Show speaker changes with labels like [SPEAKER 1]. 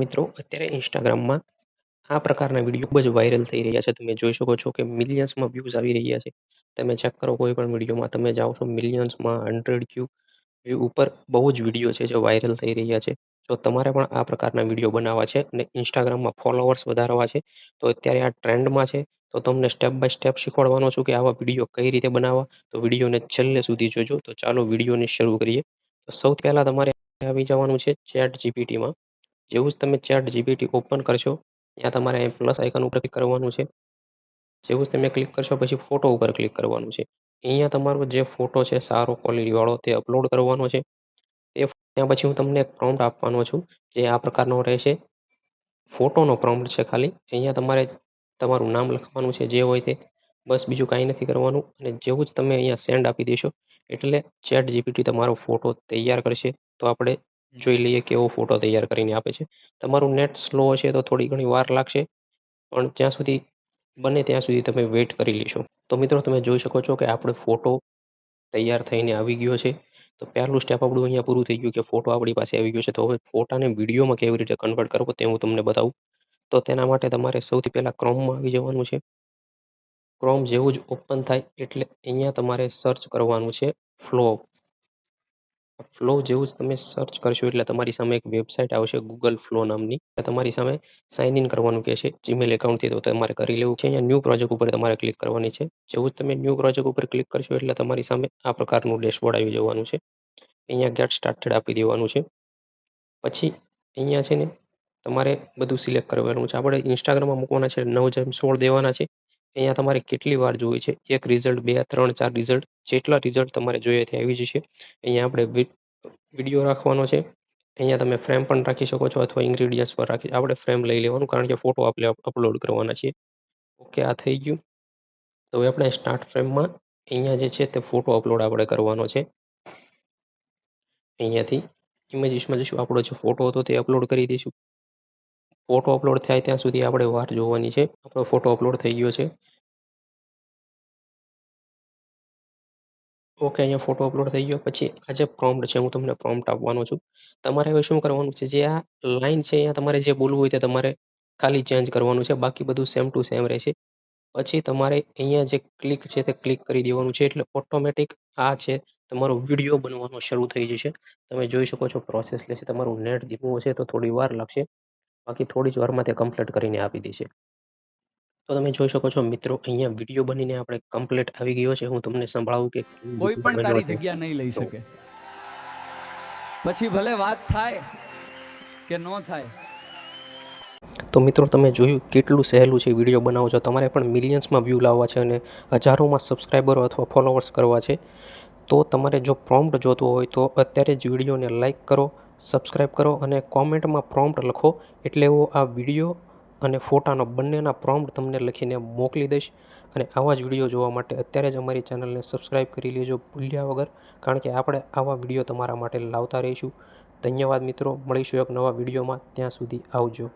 [SPEAKER 1] મિત્રો અત્યારે ઇન્સ્ટાગ્રામમાં આ પ્રકારના વિડીયો ખૂબ જ વાયરલ થઈ રહ્યા છે. તમે જોઈ શકો છો કે મિલિયન્સમાં વ્યૂઝ આવી રહ્યા છે. તમે ચેક કરો કોઈ પણ વિડીયોમાં તમે જાઓ છો મિલિયન્સમાં 100 વ્યૂ ઉપર બહુ જ વિડીયો છે જે વાયરલ થઈ રહ્યા છે. જો તમારે પણ આ પ્રકારના વિડીયો બનાવવા છે અને ઇન્સ્ટાગ્રામમાં ફોલોવર્સ વધારવા છે તો અત્યારે આ ટ્રેન્ડમાં છે. તો તમને સ્ટેપ બાય સ્ટેપ શીખવાડવાનો છું કે આવા વિડીયો કઈ રીતે બનાવવા. તો વિડીયોને છેલ્લે સુધી જોજો. તો ચાલો વિડીયોને શરૂ કરીએ. તો સૌથી પહેલા તમારે આવી જવાનું છે ચેટ જીપીટીમાં. જેવું જ તમે ચેટ જીપીટી ઓપન કરશો ત્યાં તમારે પ્લસ આઇકન ઉપર ક્લિક કરવાનું છે. જેવું જ તમે ક્લિક કરશો પછી ફોટો ઉપર ક્લિક કરવાનું છે. અહીંયા તમારો જે ફોટો છે સારો ક્વોલિટી વાળો તે અપલોડ કરવાનો છે. ત્યાં પછી હું તમને એક પ્રોમ્પ્ટ આપવાનો છું જે આ પ્રકારનો રહેશે. ફોટોનો પ્રોમ્પ્ટ છે ખાલી. અહીંયા તમારે તમારું નામ લખવાનું છે જે હોય તે. બસ બીજું કાંઈ નથી કરવાનું. અને જેવું જ તમે અહીંયા સેન્ડ આપી દેશો એટલે ચેટ જીપીટી તમારો ફોટો તૈયાર કરશે. તો આપણે જોઈ લઈએ કેવો ફોટો તૈયાર કરીને આપે છે. તમારું નેટ સ્લો હશે તો થોડી ઘણી વાર લાગશે, પણ જ્યાં સુધી બને ત્યાં સુધી તમે વેઇટ કરી લેશો. તો મિત્રો તમે જોઈ શકો છો કે આપણો ફોટો તૈયાર થઈને આવી ગયો છે. તો પહેલું સ્ટેપ આપણું અહીંયા પૂરું થઈ ગયું કે ફોટો આપણી પાસે આવી ગયો છે. તો હવે ફોટાને વિડીયોમાં કેવી રીતે કન્વર્ટ કરવો તે હું તમને બતાવું. તો તેના માટે તમારે સૌથી પહેલાં ક્રોમમાં આવી જવાનું છે. ક્રોમ જેવું જ ઓપન થાય એટલે અહીંયા તમારે સર્ચ કરવાનું છે ફ્લો. ફ્લો જેવું જ તમે સર્ચ કરશો એટલે તમારી સામે એક વેબસાઇટ આવશે ગૂગલ ફ્લો નામની. તમારી સામે સાઇન ઇન કરવાનું કહેશે જીમેલ એકાઉન્ટથી. તો તમારે કરી લેવું છે. અહીંયા ન્યૂ પ્રોજેક્ટ ઉપર તમારે ક્લિક કરવાની છે. જેવું જ તમે ન્યૂ પ્રોજેક્ટ ઉપર ક્લિક કરશો એટલે તમારી સામે આ પ્રકારનું ડેશબોર્ડ આવી જવાનું છે. અહીંયા ગેટ સ્ટાર્ટેડ આપી દેવાનું છે. પછી અહીંયા છે ને તમારે બધું સિલેક્ટ કરવાનું છે. આપણે ઇન્સ્ટાગ્રામમાં મૂકવાના છે 9/16 દેવાના છે. અહીંયા તમારે કેટલી વાર જોઈએ છે, 1 રિઝલ્ટ, 2, 3, 4 રિઝલ્ટ, જેટલા રિઝલ્ટ તમારે જોઈએ તે આવી જશે. અહીંયા આપણે વિડીયો રાખવાનો છે. અહીંયા તમે ફ્રેમ પણ રાખી શકો છો અથવા ઇન્ગ્રીડિયન્ટ્સ પર રાખી. આપણે ફ્રેમ લઈ લેવાનું કારણ કે ફોટો આપણે અપલોડ કરવાના છીએ. ઓકે, આ થઈ ગયું. તો હવે આપણે સ્ટાર્ટ ફ્રેમમાં અહીંયા જે છે તે ફોટો અપલોડ આપણે કરવાનો છે. અહીંયાથી ઇમેજીસમાં જઈશું. આપણો જે ફોટો હતો તે અપલોડ કરી દઈશું. ફોટો અપલોડ થાય ત્યાં સુધી આપણે વાર જોવાની છે. આપણો ફોટો અપલોડ થઈ ગયો છે. ઓકે, અહીંયા ફોટો અપલોડ થઈ ગયો. પછી આ જે પ્રોમ્પ્ટ છે હું તમને પ્રોમ્પ્ટ આપવાનો છું. તમારે હવે શું કરવાનું છે, જે આ લાઈન છે અહીંયા તમારે જે બોલવું હોય તે તમારે ખાલી ચેન્જ કરવાનું છે. બાકી બધું સેમ ટુ સેમ રહેશે. પછી તમારે અહીંયા જે ક્લિક છે તે ક્લિક કરી દેવાનું છે એટલે ઓટોમેટિક આ છે તમારો વિડીયો બનવાનો શરૂ થઈ જશે. તમે જોઈ શકો છો પ્રોસેસ લેશે. તમારું નેટ ધીમું હશે તો થોડી વાર લાગશે. બાકી થોડી જ વારમાં તે કમ્પ્લીટ કરીને આપી દેશે. તો તમે જોઈ શકો છો મિત્રો અહીંયા વિડીયો બનીને આપણે કમ્પ્લીટ આવી ગયો છે. હું તમને સંભળાવું કે કેવી
[SPEAKER 2] કોઈ
[SPEAKER 1] રીતે
[SPEAKER 2] પણ
[SPEAKER 1] બન્યો
[SPEAKER 2] તારી
[SPEAKER 1] છે.
[SPEAKER 2] જગ્યા નહીં લઈ
[SPEAKER 1] તો
[SPEAKER 2] શકે. પછી ભલે વાત થાય કે ન થાય.
[SPEAKER 1] તો મિત્રો તમે જોયું કેટલું સહેલું છે વિડીયો બનાવો છો. તમારે પણ મિલિયન્સમાં વ્યૂ લાવવા છે અને હજારોમાં સબસ્ક્રાઈબરો અથવા ફોલોવર્સ કરવા છે. તો તમારે જો પ્રોમ્પ્ટ જોતો હોય તો અત્યારે જ વિડીયોને લાઇક કરો, સબસ્ક્રાઈબ કરો અને કોમેન્ટમાં પ્રોમ્પ્ટ લખો. એટલે હું આ વિડીયો અને ફોટાનો બંનેના પ્રોમ્પ્ટ તમને લખીને મોકલી દઈશ. અને આવા જ વિડીયો જોવા માટે અત્યારે જ અમારી ચેનલને સબસ્ક્રાઈબ કરી લેજો ભૂલ્યા વગર, કારણ કે આપણે આવા વિડીયો તમારા માટે લાવતા રહીશું. ધન્યવાદ મિત્રો. મળીશું એક નવા વિડીયોમાં. ત્યાં સુધી આવજો.